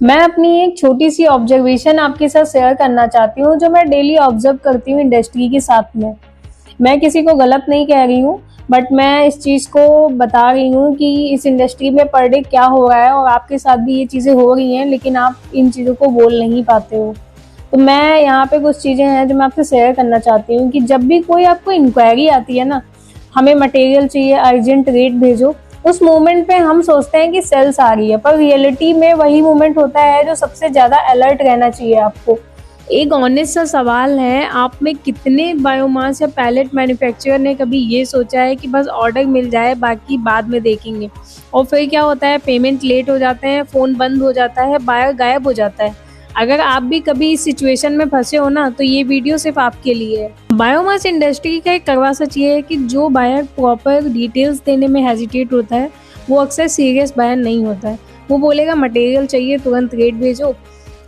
मैं अपनी एक छोटी-सी ऑब्जर्वेशन आपके साथ शेयर करना चाहती हूँ, जो मैं डेली ऑब्ज़र्व करती हूँ इंडस्ट्री के साथ में। मैं किसी को गलत नहीं कह रही हूँ, बट मैं इस चीज़ को बता रही हूँ कि इस इंडस्ट्री में पर डे क्या हो रहा है और आपके साथ भी ये चीज़ें हो रही हैं, लेकिन आप इन चीज़ों को बोल नहीं पाते हो। तो मैं यहाँ पे कुछ चीज़ें हैं जो मैं आपसे शेयर करना चाहती हूँ कि जब भी कोई आपको इंक्वायरी आती है ना, हमें मटेरियल चाहिए, अर्जेंट रेट भेजो, उस मोमेंट पे हम सोचते हैं कि सेल्स आ रही है, पर रियलिटी में वही मोमेंट होता है जो सबसे ज़्यादा अलर्ट रहना चाहिए आपको। एक ऑनेस्ट सा सवाल है, आप में कितने बायोमास या पैलेट मैन्युफैक्चरर ने कभी ये सोचा है कि बस ऑर्डर मिल जाए, बाकी बाद में देखेंगे? और फिर क्या होता है, पेमेंट लेट हो जाते हैं, फ़ोन बंद हो जाता है, बायर गायब हो जाता है। अगर आप भी कभी इस सिचुएशन में फँसे हो ना, तो ये वीडियो सिर्फ़ आपके लिए है। बायोमास इंडस्ट्री का एक कड़वा सच ये है कि जो बायर प्रॉपर डिटेल्स देने में हेजिटेट होता है, वो अक्सर सीरियस बायर नहीं होता है। वो बोलेगा मटेरियल चाहिए, तुरंत रेट भेजो,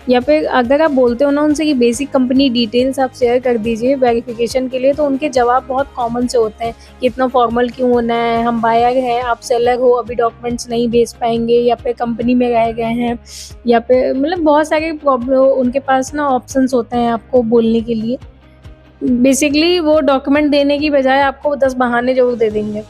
या फिर अगर आप बोलते हो ना उनसे कि बेसिक कंपनी डिटेल्स आप शेयर कर दीजिए वेरिफिकेशन के लिए, तो उनके जवाब बहुत कॉमन से होते हैं कि इतना फॉर्मल क्यों होना है, हम बायर हैं, आप सेलर हो, अभी डॉक्यूमेंट्स नहीं भेज पाएंगे, या फिर कंपनी में रह गए हैं, या फिर मतलब बहुत सारे प्रॉब्लम उनके पास ना ऑप्शंस होते हैं आपको बोलने के लिए। बेसिकली वो डॉक्यूमेंट देने की बजाय आपको 10 बहाने ज़रूर दे देंगे।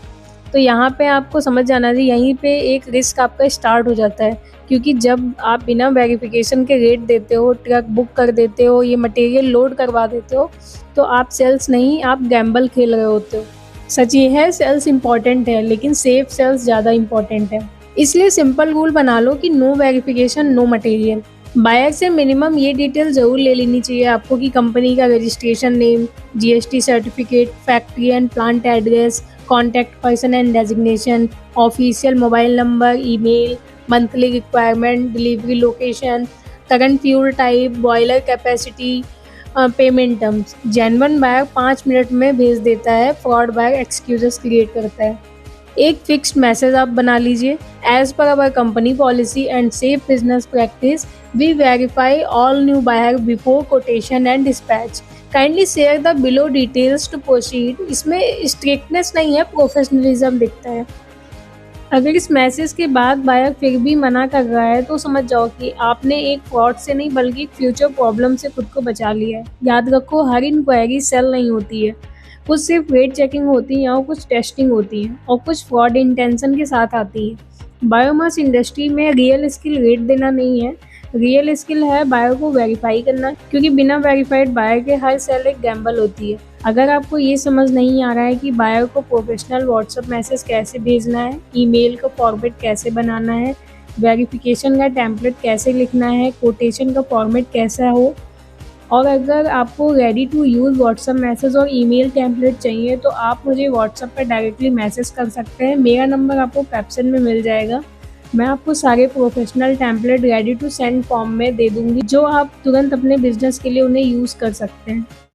तो यहाँ पे आपको समझ जाना चाहिए, यहीं पे एक रिस्क आपका स्टार्ट हो जाता है, क्योंकि जब आप बिना वेरिफिकेशन के रेट देते हो, ट्रक बुक कर देते हो, ये मटेरियल लोड करवा देते हो, तो आप सेल्स नहीं, आप गैम्बल खेल रहे होते हो। सच ये है, सेल्स इम्पॉर्टेंट है, लेकिन सेफ सेल्स ज़्यादा इम्पॉर्टेंट है। इसलिए सिंपल रूल बना लो कि no verification no material. Buyer से मिनिमम ये डिटेल ज़रूर ले लेनी चाहिए आपको कि कंपनी का registration name, GST certificate, factory and plant address, contact person and designation, official mobile number, email, monthly requirement, delivery location, current fuel type, boiler capacity, payment terms. Genuine buyer 5 minute में भेज देता है, fraud buyer excuses create करता है। एक fixed message आप बना लीजिए, as per our company policy and safe business practice we verify all new buyer before quotation and dispatch, kindly share the below details to proceed. इसमें strictness नहीं है, professionalism दिखता है। अगर इस मैसेज के बाद बायर फिर भी मना कर रहा है, तो समझ जाओ कि आपने एक फ्रॉड से नहीं बल्कि फ्यूचर प्रॉब्लम से खुद को बचा लिया है। याद रखो, हर इंक्वायरी सेल नहीं होती है, कुछ सिर्फ रेट चेकिंग होती है और कुछ टेस्टिंग होती है और कुछ फ्रॉड इंटेंशन के साथ आती है। बायोमास इंडस्ट्री में रियल स्किल रेट देना नहीं है, रियल स्किल है बायर को वेरीफाई करना, क्योंकि बिना वेरीफाइड बायर के हर सेल एक गैम्बल होती है। अगर आपको ये समझ नहीं आ रहा है कि बायर को प्रोफेशनल व्हाट्सएप मैसेज कैसे भेजना है, ईमेल को फॉर्मेट कैसे बनाना है, वेरिफिकेशन का टेम्पलेट कैसे लिखना है, कोटेशन का फॉर्मेट कैसा हो, और अगर आपको ready to use WhatsApp message और ईमेल टेम्पलेट चाहिए, तो आप मुझे व्हाट्सएप पर डायरेक्टली मैसेज कर सकते हैं। मेरा नंबर आपको कैप्शन में मिल जाएगा। मैं आपको सारे professional template ready to send form में दे दूँगी, जो आप तुरंत अपने बिजनेस के लिए उन्हें यूज़ कर सकते हैं।